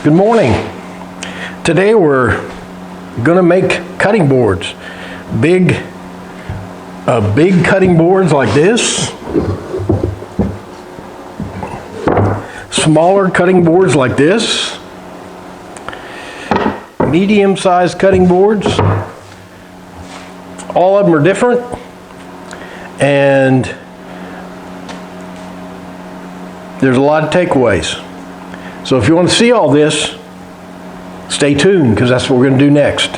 Good morning. Today we're going to make cutting boards. Big cutting boards like this. Smaller cutting boards like this. Medium-sized cutting boards. All of them are different. And there's a lot of takeaways. So if you want to see all this, stay tuned, because that's what we're going to do next.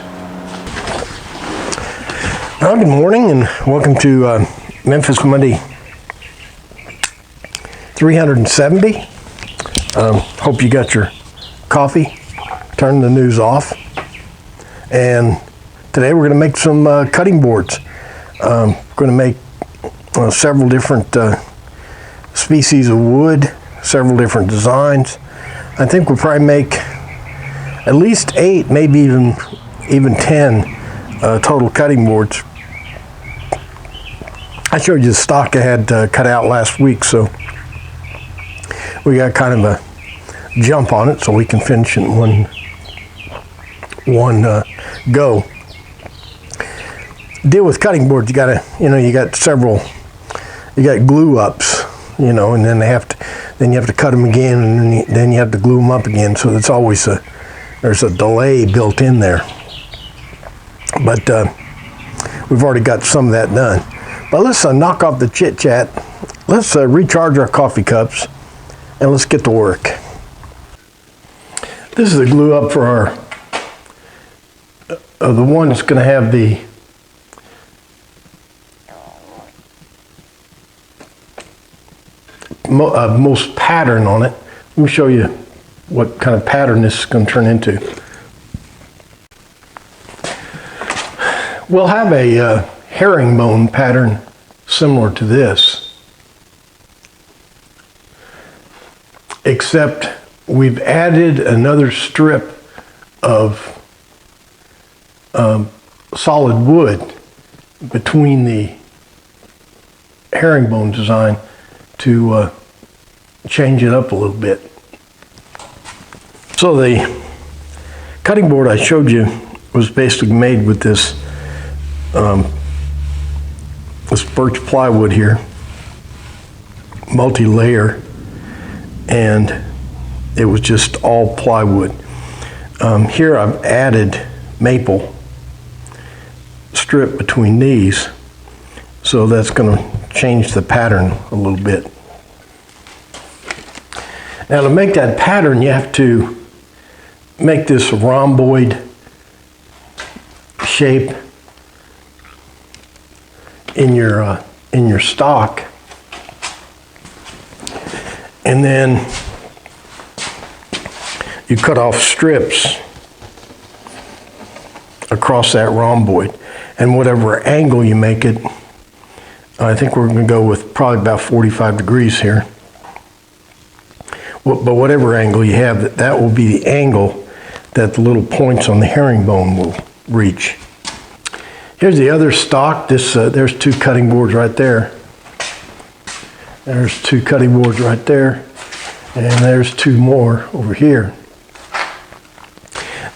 Well, good morning and welcome to Memphis Monday 370. Hope you got your coffee, turn the news off. And today we're going to make some cutting boards. We're going to make several different species of wood, several different designs. I think we'll probably make at least 8, maybe even 10 total cutting boards. I showed you the stock I had cut out last week, so we got kind of a jump on it, so we can finish it in one go. Deal with cutting boards. You got glue ups, and then you have to cut them again, and then you have to glue them up again. So it's always there's a delay built in there. But we've already got some of that done. But let's knock off the chit chat. Let's recharge our coffee cups, and let's get to work. This is the glue up for our the one that's going to have the most pattern on it. Let me show you what kind of pattern this is going to turn into. We'll have a herringbone pattern similar to this, except we've added another strip of solid wood between the herringbone design to change it up a little bit. So the cutting board I showed you was basically made with this birch plywood here, multi-layer, and it was just all plywood. Here I've added maple strip between these, so that's going to change the pattern a little bit. Now to make that pattern, you have to make this rhomboid shape in your stock, and then you cut off strips across that rhomboid, and whatever angle you make it, I think we're going to go with probably about 45 degrees here. But whatever angle you have, that will be the angle that the little points on the herringbone will reach. Here's the other stock. There's 2 cutting boards right there. There's 2 cutting boards right there. And there's 2 more over here.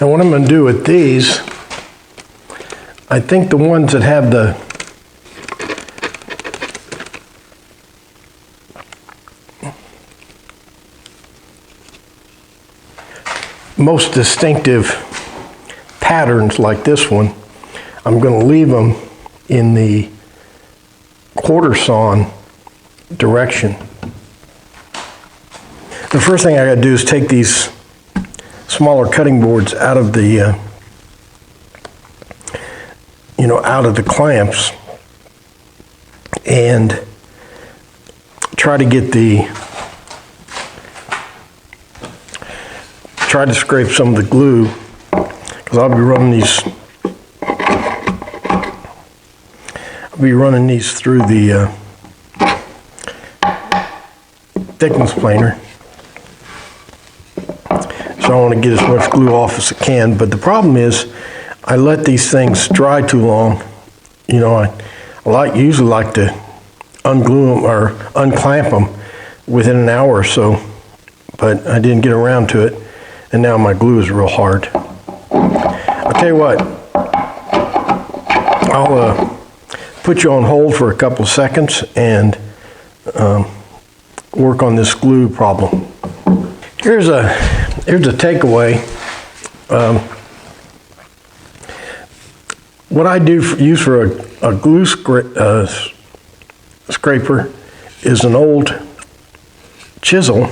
Now what I'm going to do with these, I think the ones that have the most distinctive patterns like this one, I'm going to leave them in the quarter sawn direction. The first thing I got to do is take these smaller cutting boards out of the out of the clamps and try to scrape some of the glue, because I'll be running these through the thickness planer. So I want to get as much glue off as I can, but the problem is I let these things dry too long. I usually like to unglue them or unclamp them within an hour or so, but I didn't get around to it. and now my glue is real hard. I'll tell you what, I'll put you on hold for a couple of seconds and work on this glue problem. Here's a takeaway. What I use for a glue scraper is an old chisel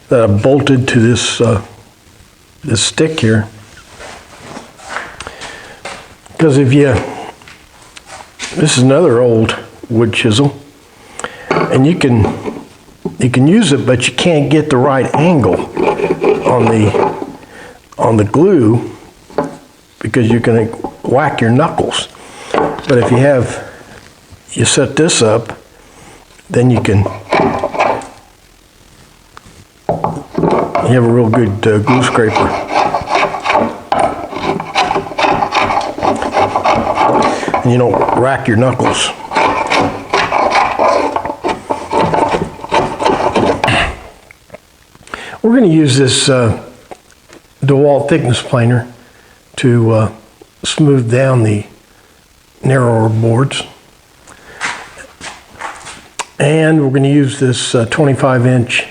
that I bolted to this this stick here. Because this is another old wood chisel, and you can use it, but you can't get the right angle on the glue because you're going to whack your knuckles. But if you set this up, then you have a real good glue scraper. And you don't rack your knuckles. We're going to use this DeWalt thickness planer to smooth down the narrower boards. And we're going to use this 25-inch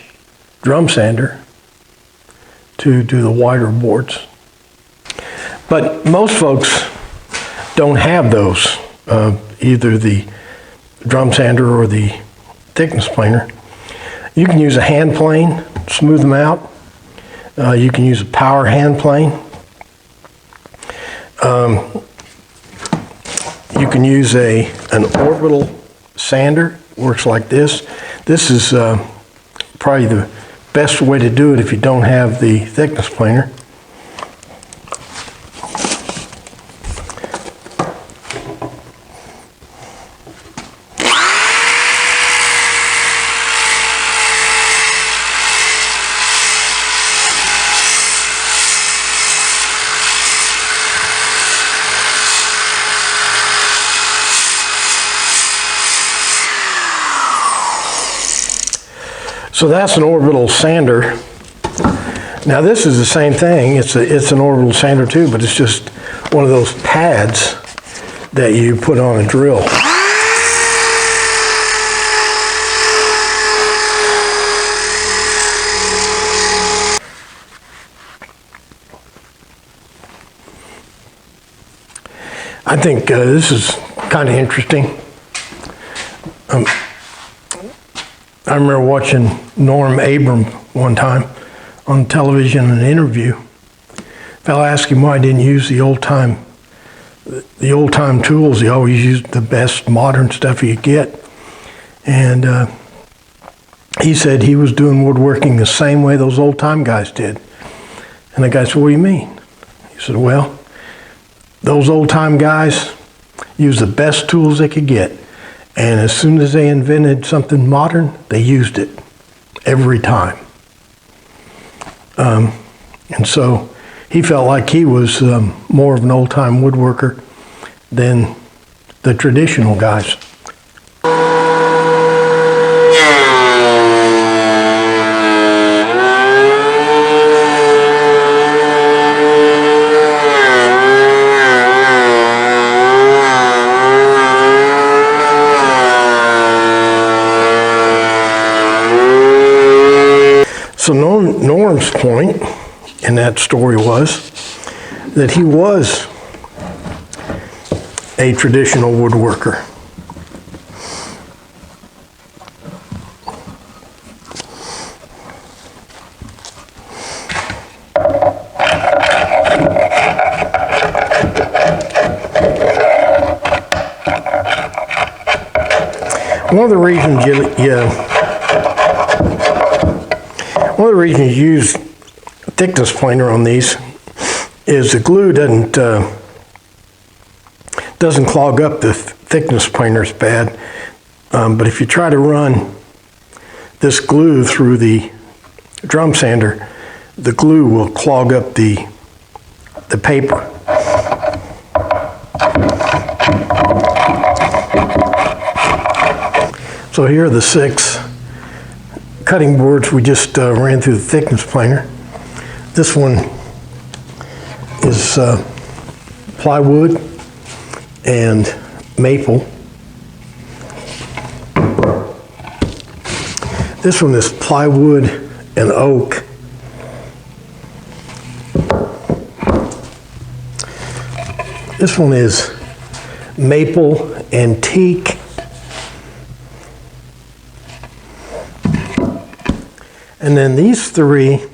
drum sander to do the wider boards. But most folks don't have those, either the drum sander or the thickness planer. You can use a hand plane, smooth them out. You can use a power hand plane. You can use an orbital sander, works like this. This is probably the best way to do it if you don't have the thickness planer. So that's an orbital sander. Now this is the same thing. It's an orbital sander too, but it's just one of those pads that you put on a drill. I think this is kind of interesting. I remember watching Norm Abram one time on television in an interview. A fellow asked him why he didn't use the old time tools. He always used the best modern stuff he could get. And he said he was doing woodworking the same way those old time guys did. And the guy said, "What do you mean?" He said, "Well, those old time guys used the best tools they could get. And as soon as they invented something modern, they used it every time." And so he felt like he was more of an old-time woodworker than the traditional guys. So Norm's point in that story was that he was a traditional woodworker. One of the reasons you use thickness planer on these is the glue doesn't clog up the thickness planer as bad. But if you try to run this glue through the drum sander, the glue will clog up the paper. So here are the 6 cutting boards we just ran through the thickness planer. This This one is plywood and maple. This one is plywood and oak. This one is maple and teak. And then these three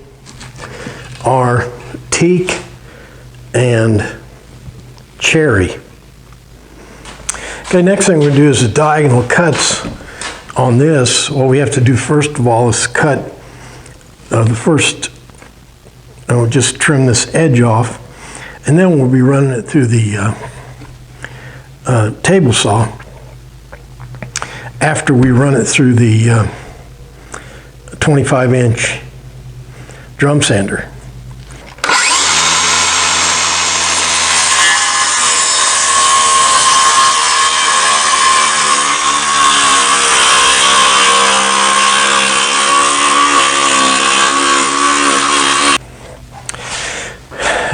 are teak and cherry. Okay, next thing we're gonna do is the diagonal cuts on this. What we have to do first of all is cut we'll just trim this edge off, and then we'll be running it through the table saw after we run it through the 25-inch drum sander.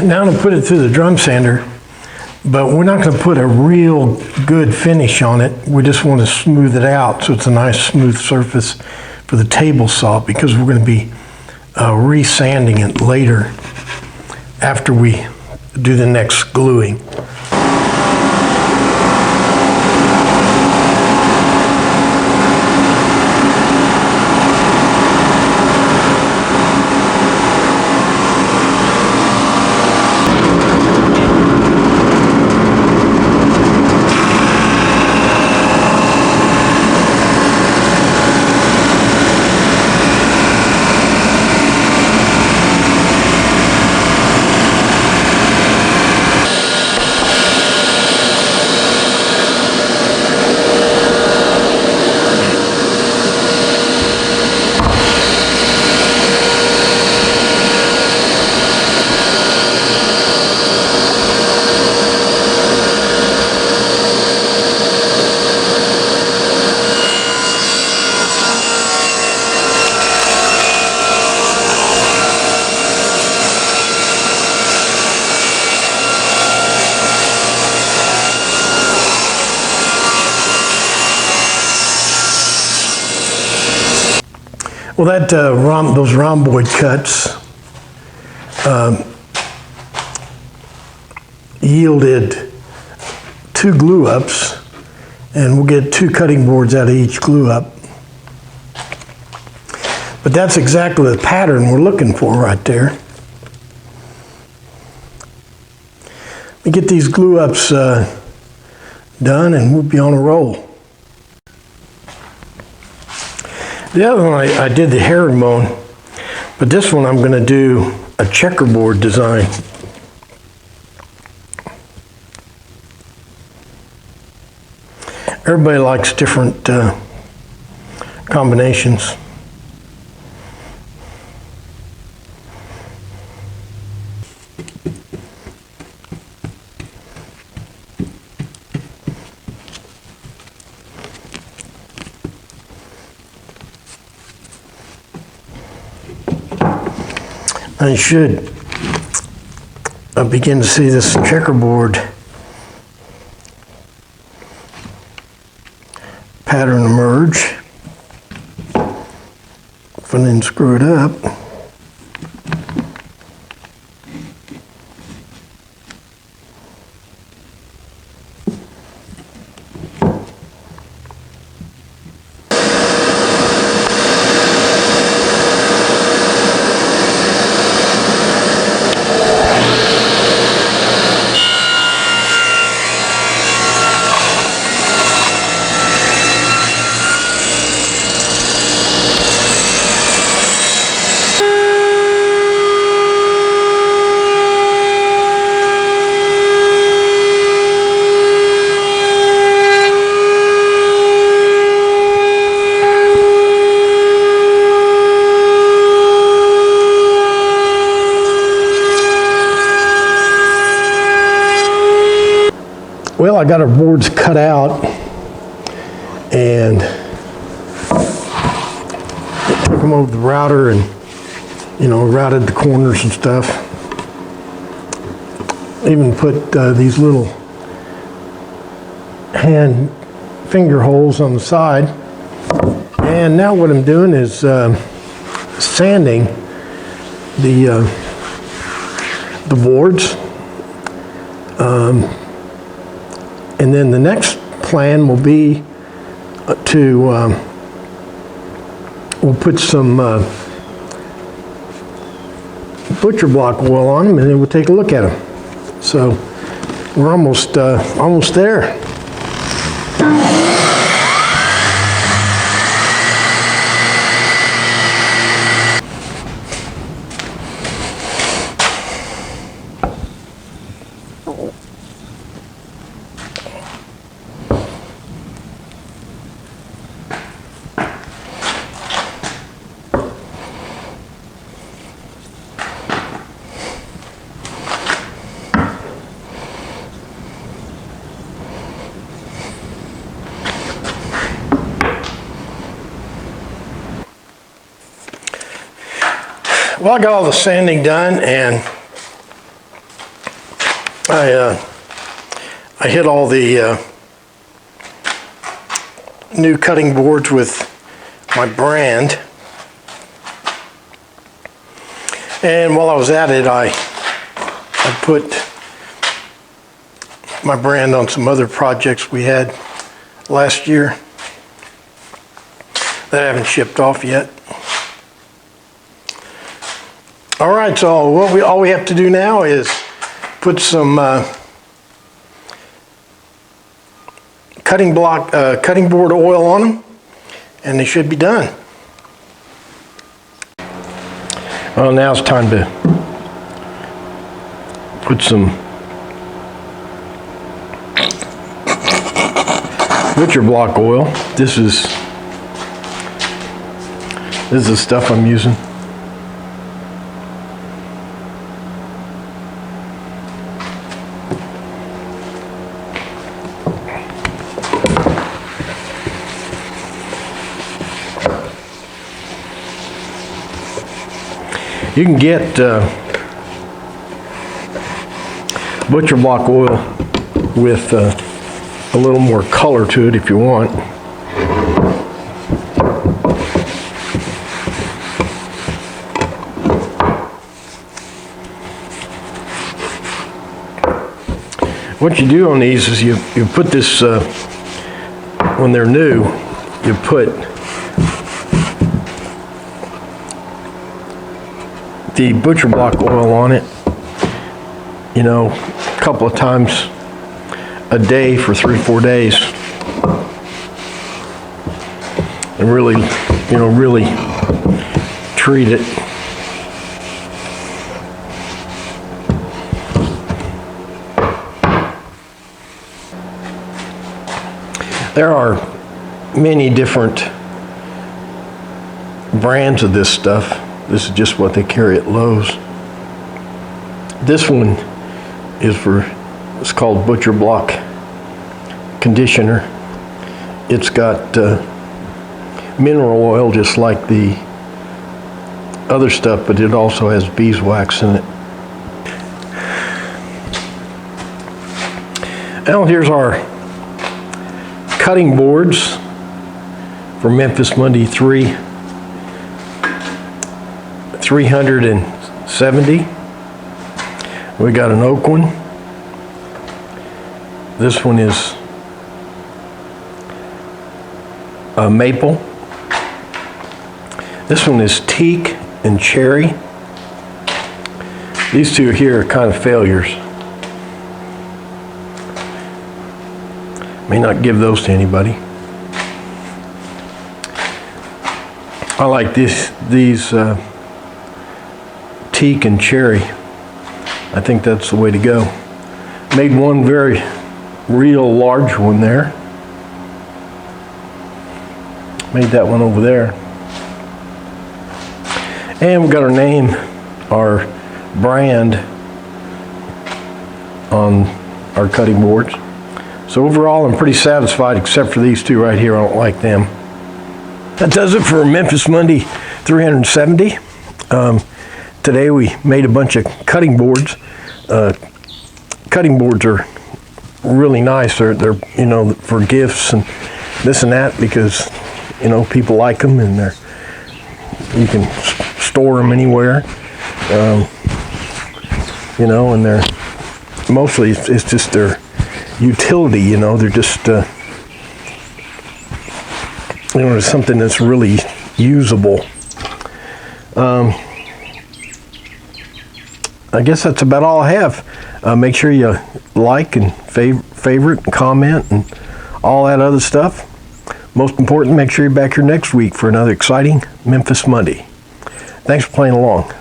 Now I'm going to put it through the drum sander, but we're not going to put a real good finish on it. We just want to smooth it out so it's a nice smooth surface for the table saw, because we're going to be re-sanding it later after we do the next gluing. Well, those rhomboid cuts yielded 2 glue ups, and we'll get 2 cutting boards out of each glue up. But that's exactly the pattern we're looking for right there. We get these glue ups done, and we'll be on a roll. The other one, I did the herringbone, but this one I'm going to do a checkerboard design. Everybody likes different combinations. I should begin to see this checkerboard pattern emerge. If I didn't screw it up. Well, I got our boards cut out and took them over the router and routed the corners and stuff. Even put these little hand finger holes on the side. And now what I'm doing is sanding the boards. And then the next plan will be to we'll put some butcher block oil on them, and then we'll take a look at them. So we're almost there. Well, I got all the sanding done, and I hit all the new cutting boards with my brand. And while I was at it, I put my brand on some other projects we had last year that haven't shipped off yet. All right, so all we have to do now is put some cutting board oil on them, and they should be done. Well, now it's time to put some butcher block oil. This is the stuff I'm using. You can get butcher block oil with a little more color to it if you want. What you do on these is you put this, when they're new, you put the butcher block oil on it, a couple of times a day for 3-4 days, and really treat it. There are many different brands of this stuff. This is just what they carry at Lowe's. This one it's called Butcher Block Conditioner. It's got mineral oil just like the other stuff, but it also has beeswax in it. Now here's our cutting boards for Memphis Monday 370. We got an oak one. This one is a maple. This one is teak and cherry. These two here are kind of failures. May not give those to anybody. I like these teak and cherry. I think that's the way to go. Made one real large one there. Made that one over there. And we've got our name, our brand on our cutting boards. So overall, I'm pretty satisfied, except for these two right here. I don't like them. That does it for Memphis Monday 370. today we made a bunch of cutting boards. Cutting boards are really nice. They're for gifts and this and that, because people like them, and you can store them anywhere. And they're mostly it's just their utility. They're just it's something that's really usable. I guess that's about all I have. Make sure you like and favorite and comment and all that other stuff. Most important, make sure you're back here next week for another exciting Memphis Monday. Thanks for playing along.